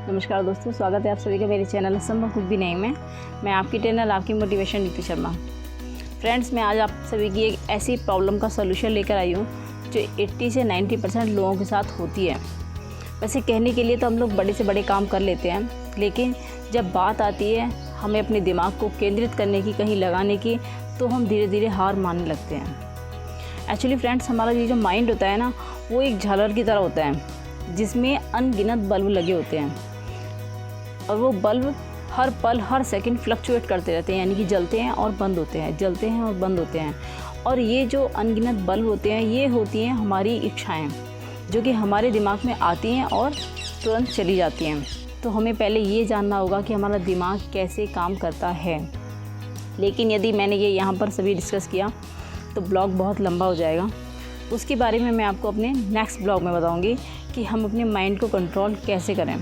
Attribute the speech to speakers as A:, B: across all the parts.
A: नमस्कार दोस्तों, स्वागत है आप सभी का मेरे चैनल असंभव कुछ भी नहीं में। मैं आपकी ट्रेनर, आपकी मोटिवेशन नीति शर्मा। फ्रेंड्स, मैं आज आप सभी की एक ऐसी प्रॉब्लम का सलूशन लेकर आई हूँ जो 80 से 90% लोगों के साथ होती है। वैसे कहने के लिए तो हम लोग बड़े से बड़े काम कर लेते हैं, लेकिन जब बात आती है हमें अपने दिमाग को केंद्रित करने की, कहीं लगाने की, तो हम धीरे धीरे हार मानने लगते हैं। एक्चुअली फ्रेंड्स, हमारा ये जो माइंड होता है ना, वो एक झालर की तरह होता है जिसमें अनगिनत बल्ब लगे होते हैं और वो बल्ब हर पल हर सेकंड फ्लक्चुएट करते रहते हैं, यानी कि जलते हैं और बंद होते हैं, जलते हैं और बंद होते हैं। और ये जो अनगिनत बल्ब होते हैं, ये होती हैं हमारी इच्छाएं, जो कि हमारे दिमाग में आती हैं और तुरंत चली जाती हैं। तो हमें पहले ये जानना होगा कि हमारा दिमाग कैसे काम करता है। लेकिन यदि मैंने ये यहाँ पर सभी डिस्कस किया तो ब्लॉग बहुत लंबा हो जाएगा। उसके बारे में मैं आपको अपने नेक्स्ट ब्लॉग में बताऊँगी कि हम अपने माइंड को कंट्रोल कैसे करें।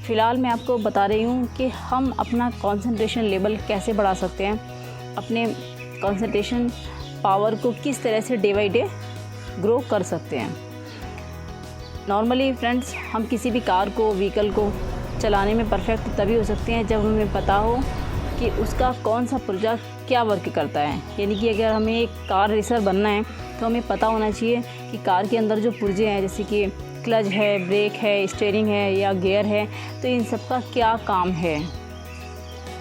A: फ़िलहाल मैं आपको बता रही हूँ कि हम अपना कंसंट्रेशन लेवल कैसे बढ़ा सकते हैं, अपने कंसंट्रेशन पावर को किस तरह से डे बाई डे ग्रो कर सकते हैं। नॉर्मली फ्रेंड्स, हम किसी भी कार को, व्हीकल को चलाने में परफेक्ट तभी हो सकते हैं जब हमें पता हो कि उसका कौन सा पुर्जा क्या वर्क करता है। यानी कि अगर हमें एक कार रेसर बनना है तो हमें पता होना चाहिए कि कार के अंदर जो पुर्जे हैं, जैसे कि क्लच है, ब्रेक है, स्टीयरिंग है या गियर है, तो इन सब का क्या काम है।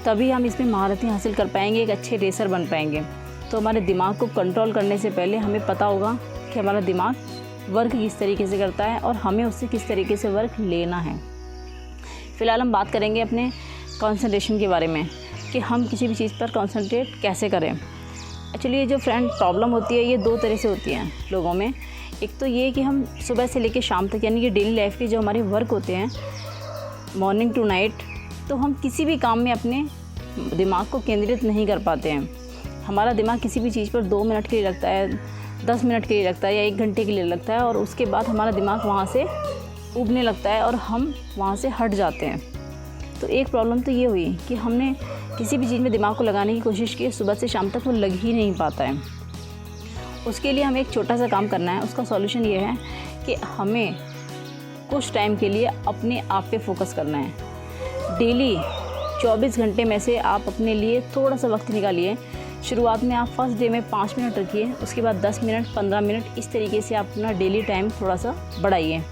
A: तभी हम इसमें महारतें हासिल कर पाएंगे, एक अच्छे रेसर बन पाएंगे। तो हमारे दिमाग को कंट्रोल करने से पहले हमें पता होगा कि हमारा दिमाग वर्क किस तरीके से करता है और हमें उससे किस तरीके से वर्क लेना है। फ़िलहाल हम बात करेंगे अपने कंसंट्रेशन के बारे में कि हम किसी भी चीज़ पर कंसंट्रेट कैसे करें। एक्चुअली ये जो फ्रेंड प्रॉब्लम होती है, ये दो तरह से होती है लोगों में। एक तो ये कि हम सुबह से लेकर शाम तक, यानी कि डेली लाइफ के जो हमारे वर्क होते हैं मॉर्निंग टू नाइट, तो हम किसी भी काम में अपने दिमाग को केंद्रित नहीं कर पाते हैं। हमारा दिमाग किसी भी चीज़ पर 2 मिनट के लिए लगता है, 10 मिनट के लिए लगता है या 1 घंटे के लिए लगता है, और उसके बाद हमारा दिमाग वहाँ से उबने लगता है और हम वहाँ से हट जाते हैं। तो एक प्रॉब्लम तो ये हुई कि हमने किसी भी चीज़ में दिमाग को लगाने की कोशिश की, सुबह से शाम तक वो लग ही नहीं पाता है। उसके लिए हमें एक छोटा सा काम करना है। उसका सॉल्यूशन ये है कि हमें कुछ टाइम के लिए अपने आप पे फोकस करना है। डेली 24 घंटे में से आप अपने लिए थोड़ा सा वक्त निकालिए। शुरुआत में आप फर्स्ट डे में 5 मिनट रखिए, उसके बाद 10 मिनट, 15 मिनट, इस तरीके से आप अपना डेली टाइम थोड़ा सा बढ़ाइए।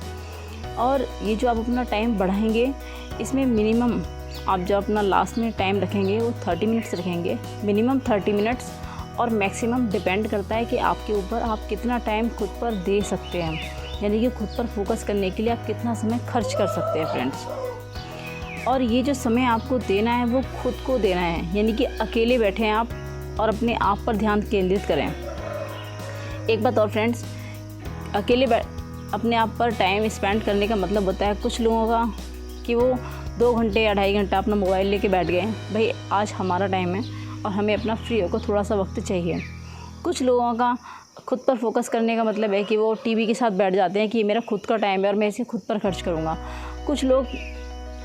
A: और ये जो आप अपना टाइम बढ़ाएंगे, इसमें मिनिमम आप जो अपना लास्ट में टाइम रखेंगे वो 30 मिनट्स रखेंगे, मिनिमम 30 मिनट्स, और मैक्सिमम डिपेंड करता है कि आपके ऊपर आप कितना टाइम खुद पर दे सकते हैं, यानी कि खुद पर फोकस करने के लिए आप कितना समय खर्च कर सकते हैं फ्रेंड्स। और ये जो समय आपको देना है वो खुद को देना है, यानी कि अकेले बैठे हैं आप और अपने आप पर ध्यान केंद्रित करें। एक बात और फ्रेंड्स, अकेले अपने आप पर टाइम स्पेंड करने का मतलब होता है कुछ लोगों का कि वो 2 घंटे या 2.5 घंटा अपना मोबाइल लेके बैठ गए। भाई, आज हमारा टाइम है और हमें अपना फ्री होकर थोड़ा सा वक्त चाहिए। कुछ लोगों का खुद पर फोकस करने का मतलब है कि वो टीवी के साथ बैठ जाते हैं कि ये मेरा खुद का टाइम है और मैं इसे खुद पर खर्च करूँगा। कुछ लोग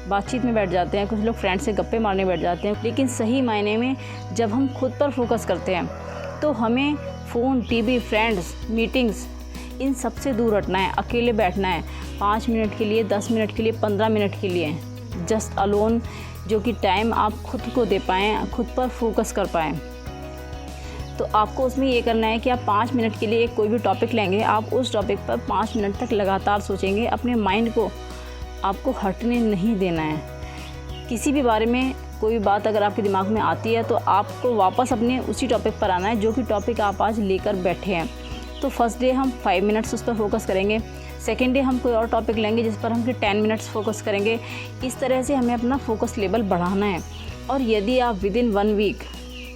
A: बातचीत में बैठ जाते हैं, कुछ लोग फ्रेंड से गप्पे मारने बैठ जाते हैं। लेकिन सही मायने में जब हम खुद पर फोकस करते हैं तो हमें फ़ोन, टीवी, फ्रेंड्स, मीटिंग्स, इन सब से दूर हटना है, अकेले बैठना है 5 मिनट के लिए, 10 मिनट के लिए, 15 मिनट के लिए, जस्ट अलोन, जो कि टाइम आप खुद को दे पाएँ, खुद पर फोकस कर पाएँ। तो आपको उसमें ये करना है कि आप 5 मिनट के लिए एक कोई भी टॉपिक लेंगे, आप उस टॉपिक पर 5 मिनट तक लगातार सोचेंगे। अपने माइंड को आपको हटने नहीं देना है। किसी भी बारे में कोई भी बात अगर आपके दिमाग में आती है तो आपको वापस अपने उसी टॉपिक पर आना है जो कि टॉपिक आप आज लेकर बैठे हैं। तो फर्स्ट डे हम 5 मिनट्स उस पर फोकस करेंगे, सेकेंड डे हम कोई और टॉपिक लेंगे जिस पर हम 10 मिनट्स फोकस करेंगे। इस तरह से हमें अपना फोकस लेवल बढ़ाना है। और यदि आप विदिन 1 वीक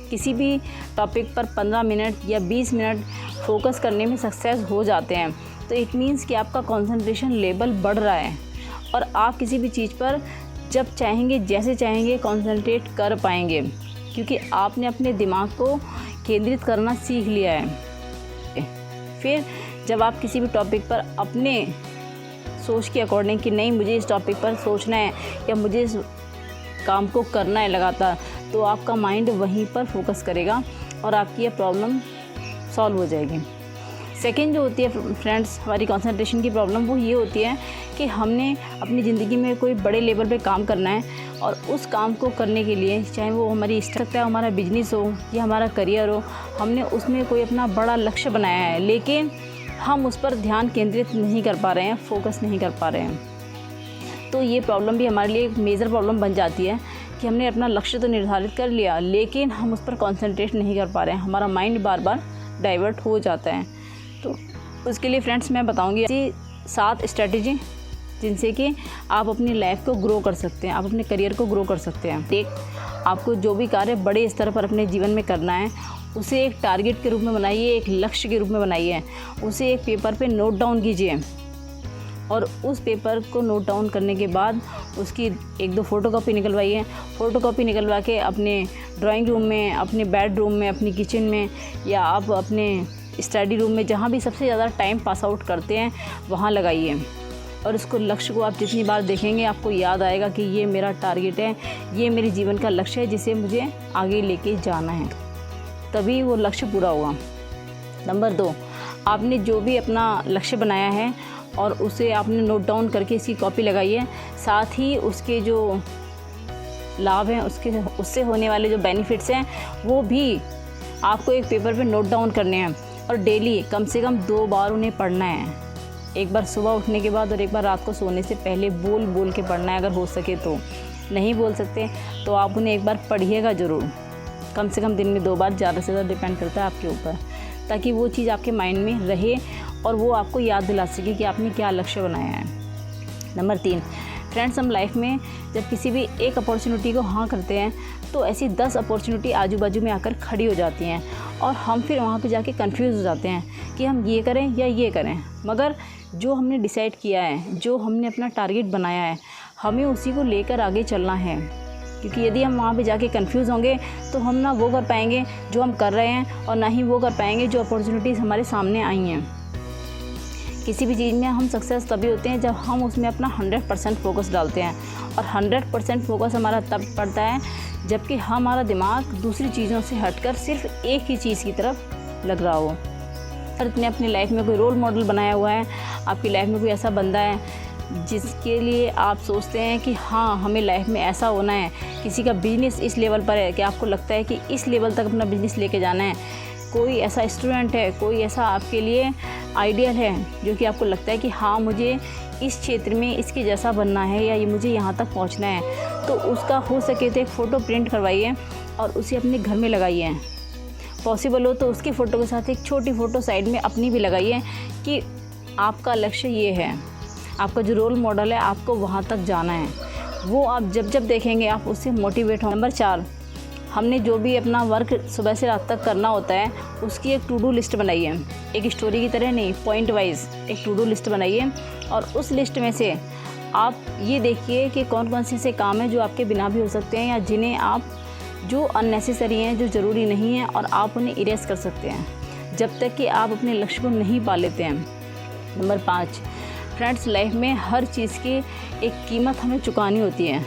A: किसी भी टॉपिक पर 15 मिनट या 20 मिनट फोकस करने में सक्सेस हो जाते हैं तो इट मीन्स कि आपका कंसंट्रेशन लेवल बढ़ रहा है और आप किसी भी चीज़ पर जब चाहेंगे, जैसे चाहेंगे कंसंट्रेट कर पाएंगे, क्योंकि आपने अपने दिमाग को केंद्रित करना सीख लिया है। फिर जब आप किसी भी टॉपिक पर अपने सोच के अकॉर्डिंग कि नहीं, मुझे इस टॉपिक पर सोचना है या मुझे इस काम को करना है लगातार, तो आपका माइंड वहीं पर फोकस करेगा और आपकी ये प्रॉब्लम सॉल्व हो जाएगी। सेकेंड जो होती है फ्रेंड्स हमारी कंसंट्रेशन की प्रॉब्लम, वो ये होती है कि हमने अपनी ज़िंदगी में कोई बड़े लेवल पे काम करना है और उस काम को करने के लिए, चाहे वो हमारी सकता है हमारा बिजनेस हो या हमारा करियर हो, हमने उसमें कोई अपना बड़ा लक्ष्य बनाया है, लेकिन हम उस पर ध्यान केंद्रित नहीं कर पा रहे हैं, फोकस नहीं कर पा रहे हैं। तो ये प्रॉब्लम भी हमारे लिए एक मेजर प्रॉब्लम बन जाती है कि हमने अपना लक्ष्य तो निर्धारित कर लिया, लेकिन हम उस पर कॉन्सेंट्रेट नहीं कर पा रहे हैं, हमारा माइंड बार बार डाइवर्ट हो जाता है। तो उसके लिए फ्रेंड्स मैं बताऊंगी ऐसी 7 स्ट्रेटजी जिनसे कि आप अपनी लाइफ को ग्रो कर सकते हैं, आप अपने करियर को ग्रो कर सकते हैं। एक, आपको जो भी कार्य बड़े स्तर पर अपने जीवन में करना है उसे एक टारगेट के रूप में बनाइए, एक लक्ष्य के रूप में बनाइए, उसे एक पेपर पे नोट डाउन कीजिए और उस पेपर को नोट डाउन करने के बाद उसकी 1-2 फ़ोटोकॉपी निकलवाइए। फ़ोटोकॉपी निकलवा के अपने ड्राइंग रूम में, अपने बेडरूम में, अपनी किचन में या आप अपने स्टडी रूम में, जहाँ भी सबसे ज़्यादा टाइम पास आउट करते हैं वहाँ लगाइए। और इसको लक्ष्य को आप जितनी बार देखेंगे आपको याद आएगा कि ये मेरा टारगेट है, ये मेरे जीवन का लक्ष्य है जिसे मुझे आगे लेके जाना है, तभी वो लक्ष्य पूरा होगा। नंबर 2, आपने जो भी अपना लक्ष्य बनाया है और उसे आपने नोट डाउन करके इसकी कॉपी लगाई है, साथ ही उसके जो लाभ हैं, उससे होने वाले जो बेनिफिट्स हैं वो भी आपको एक पेपर पे नोट डाउन करने हैं और डेली कम से कम 2 बार उन्हें पढ़ना है। एक बार सुबह उठने के बाद और एक बार रात को सोने से पहले बोल बोल के पढ़ना है, अगर हो सके तो। नहीं बोल सकते तो आप उन्हें एक बार पढ़िएगा ज़रूर, कम से कम दिन में 2 बार, ज़्यादा से ज़्यादा डिपेंड करता है आपके ऊपर, ताकि वो चीज़ आपके माइंड में रहे और वो आपको याद दिला सके कि आपने क्या लक्ष्य बनाया है। नंबर 3, फ्रेंड्स हम लाइफ में जब किसी भी एक अपॉर्चुनिटी को हाँ करते हैं तो ऐसी 10 अपॉर्चुनिटी आजू बाजू में आकर खड़ी हो जाती हैं और हम फिर वहाँ पे जाके कंफ्यूज हो जाते हैं कि हम ये करें या ये करें। मगर जो हमने डिसाइड किया है, जो हमने अपना टारगेट बनाया है, हमें उसी को लेकर आगे चलना है, क्योंकि यदि हम वहाँ पे जाके कंफ्यूज होंगे तो हम ना वो कर पाएंगे जो हम कर रहे हैं और ना ही वो कर पाएंगे जो अपॉर्चुनिटीज़ हमारे सामने आई हैं। किसी भी चीज़ में हम सक्सेस तभी होते हैं जब हम उसमें अपना 100% फोकस डालते हैं, और 100% फोकस हमारा तब पड़ता है जबकि हमारा दिमाग दूसरी चीज़ों से हटकर सिर्फ एक ही चीज़ की तरफ लग रहा हो। अगर आपने अपनी लाइफ में कोई रोल मॉडल बनाया हुआ है, आपकी लाइफ में कोई ऐसा बंदा है जिसके लिए आप सोचते हैं कि हाँ हमें लाइफ में ऐसा होना है, किसी का बिजनेस इस लेवल पर है कि आपको लगता है कि इस लेवल तक अपना बिजनेस लेके जाना है, कोई ऐसा स्टूडेंट है, कोई ऐसा आपके लिए आइडियल है जो कि आपको लगता है कि हाँ मुझे इस क्षेत्र में इसके जैसा बनना है या ये मुझे यहाँ तक पहुँचना है, तो उसका हो सके तो एक फ़ोटो प्रिंट करवाइए और उसे अपने घर में लगाइए। पॉसिबल हो तो उसकी फ़ोटो के साथ एक छोटी फ़ोटो साइड में अपनी भी लगाइए कि आपका लक्ष्य ये है, आपका जो रोल मॉडल है आपको वहाँ तक जाना है। वो आप जब जब देखेंगे आप उससे मोटिवेट हो। नंबर 4, हमने जो भी अपना वर्क सुबह से रात तक करना होता है उसकी एक टू डू लिस्ट बनाइए। एक स्टोरी की तरह नहीं, पॉइंट वाइज एक टू डू लिस्ट बनाइए और उस लिस्ट में से आप ये देखिए कि कौन कौन से ऐसे काम हैं जो आपके बिना भी हो सकते हैं या जिन्हें आप, जो अननेसेसरी हैं, जो ज़रूरी नहीं हैं और आप उन्हें इरेज कर सकते हैं जब तक कि आप अपने लक्ष्य को नहीं पा लेते हैं। नंबर 5, फ्रेंड्स लाइफ में हर चीज़ की एक कीमत हमें चुकानी होती है।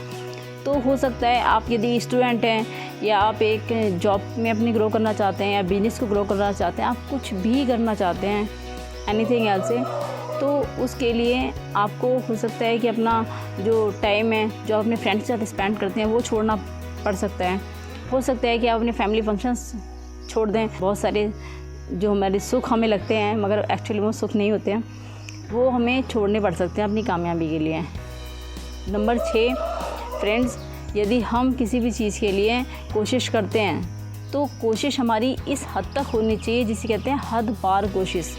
A: तो हो सकता है आप यदि स्टूडेंट हैं या आप एक जॉब में अपनी ग्रो करना चाहते हैं या बिजनेस को ग्रो करना चाहते हैं, आप कुछ भी करना चाहते हैं, एनीथिंग एल्स से, तो उसके लिए आपको हो सकता है कि अपना जो टाइम है जो अपने फ्रेंड्स के साथ स्पेंड करते हैं वो छोड़ना पड़ सकता है। हो सकता है कि आप अपने फैमिली फंक्शंस छोड़ दें। बहुत सारे जो हमारे सुख हमें लगते हैं मगर एक्चुअली वो सुख नहीं होते हैं, वो हमें छोड़ने पड़ सकते हैं अपनी कामयाबी के लिए। नंबर 6, फ्रेंड्स यदि हम किसी भी चीज़ के लिए कोशिश करते हैं तो कोशिश हमारी इस हद तक होनी चाहिए जिसे कहते हैं हद पार कोशिश,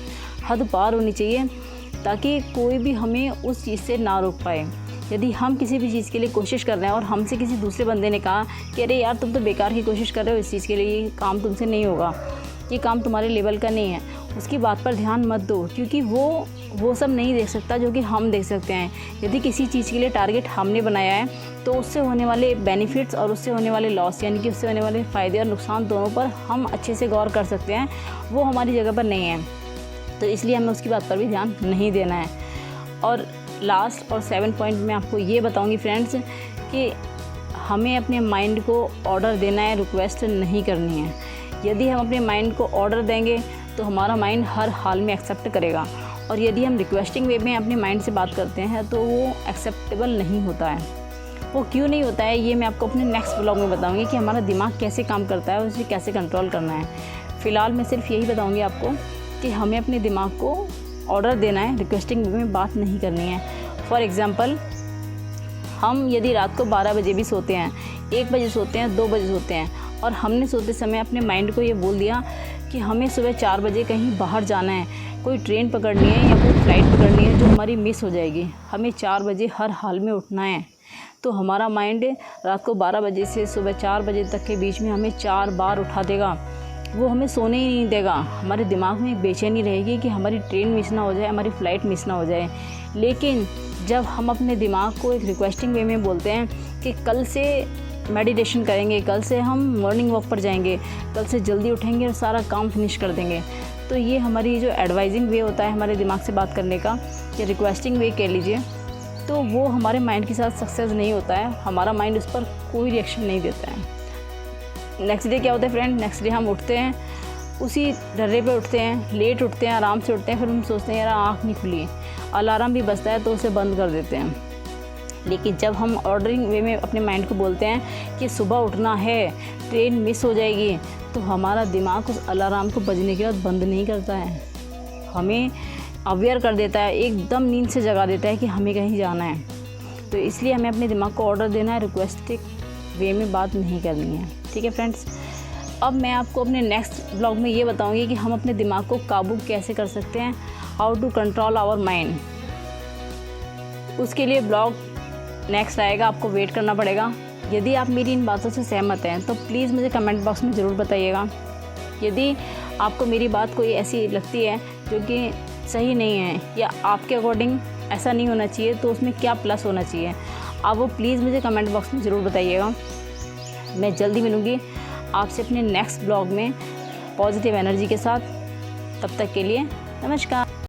A: हद पार होनी चाहिए ताकि कोई भी हमें उस चीज़ से ना रोक पाए। यदि हम किसी भी चीज़ के लिए कोशिश कर रहे हैं और हमसे किसी दूसरे बंदे ने कहा कि अरे यार तुम तो बेकार की कोशिश कर रहे हो इस चीज़ के लिए, ये काम तुमसे नहीं होगा, ये काम तुम्हारे लेवल का नहीं है, उसकी बात पर ध्यान मत दो, क्योंकि वो सब नहीं देख सकता जो कि हम देख सकते हैं। यदि किसी चीज़ के लिए टारगेट हमने बनाया है तो उससे होने वाले बेनिफिट्स और उससे होने वाले लॉस, यानी कि उससे होने वाले फ़ायदे और नुकसान दोनों पर हम अच्छे से गौर कर सकते हैं। वो हमारी जगह पर नहीं है, तो इसलिए हमें उसकी बात पर भी ध्यान नहीं देना है। और लास्ट और 7 पॉइंट मैं आपको ये बताऊंगी फ्रेंड्स कि हमें अपने माइंड को ऑर्डर देना है, रिक्वेस्ट नहीं करनी है। यदि हम अपने माइंड को ऑर्डर देंगे तो हमारा माइंड हर हाल में एक्सेप्ट करेगा। और यदि हम रिक्वेस्टिंग वे में अपने माइंड से बात करते हैं तो वो एक्सेप्टेबल नहीं होता है। वो क्यों नहीं होता है ये मैं आपको अपने नेक्स्ट ब्लॉग में बताऊंगी कि हमारा दिमाग कैसे काम करता है और उसे कैसे कंट्रोल करना है। फ़िलहाल मैं सिर्फ यही बताऊंगी आपको कि हमें अपने दिमाग को ऑर्डर देना है, रिक्वेस्टिंग वे में बात नहीं करनी है। फॉर एग्ज़ाम्पल, हम यदि रात को 12 बजे भी सोते हैं, 1 बजे सोते हैं, 2 बजे सोते हैं और हमने सोते समय अपने माइंड को ये बोल दिया कि हमें सुबह 4 बजे कहीं बाहर जाना है, कोई ट्रेन पकड़नी है या कोई फ़्लाइट पकड़नी है जो हमारी मिस हो जाएगी, हमें 4 बजे हर हाल में उठना है, तो हमारा माइंड रात को 12 बजे से सुबह 4 बजे तक के बीच में हमें 4 बार उठा देगा। वो हमें सोने ही नहीं देगा। हमारे दिमाग में एक बेचैनी रहेगी कि हमारी ट्रेन मिस ना हो जाए, हमारी फ़्लाइट मिस ना हो जाए। लेकिन जब हम अपने दिमाग को एक रिक्वेस्टिंग वे में बोलते हैं कि कल से मेडिटेशन करेंगे, कल से हम मॉर्निंग वॉक पर जाएंगे, कल से जल्दी उठेंगे और सारा काम फिनिश कर देंगे, तो ये हमारी जो एडवाइजिंग वे होता है हमारे दिमाग से बात करने का, या रिक्वेस्टिंग वे कह लीजिए, तो वो हमारे माइंड के साथ सक्सेस नहीं होता है। हमारा माइंड उस पर कोई रिएक्शन नहीं देता है। नेक्स्ट डे क्या होता है फ्रेंड, नेक्स्ट डे हम उठते हैं, उसी डर्रे पे उठते हैं, लेट उठते हैं, आराम से उठते हैं, फिर हम सोचते हैं यार आँख नहीं खुली, अलार्म भी बजता है तो उसे बंद कर देते हैं। लेकिन जब हम ऑर्डरिंग वे में अपने माइंड को बोलते हैं कि सुबह उठना है, ट्रेन मिस हो जाएगी, तो हमारा दिमाग उस अलार्म को बजने के बाद बंद नहीं करता है, हमें अवेयर कर देता है, एकदम नींद से जगा देता है कि हमें कहीं जाना है। तो इसलिए हमें अपने दिमाग को ऑर्डर देना है, रिक्वेस्टिंग वे में बात नहीं करनी है। ठीक है फ्रेंड्स, अब मैं आपको अपने नेक्स्ट ब्लॉग में ये बताऊंगी कि हम अपने दिमाग को काबू कैसे कर सकते हैं, how to control our mind. उसके लिए ब्लॉग नेक्स्ट आएगा, आपको वेट करना पड़ेगा। यदि आप मेरी इन बातों से सहमत हैं तो प्लीज़ मुझे कमेंट बॉक्स में ज़रूर बताइएगा। यदि आपको मेरी बात कोई ऐसी लगती है जो कि सही नहीं है या आपके अकॉर्डिंग ऐसा नहीं होना चाहिए, तो उसमें क्या प्लस होना चाहिए, आप वो प्लीज़ मुझे कमेंट बॉक्स में ज़रूर बताइएगा। मैं जल्दी मिलूँगी आपसे अपने नेक्स्ट ब्लॉग में पॉजिटिव एनर्जी के साथ। तब तक के लिए नमस्कार।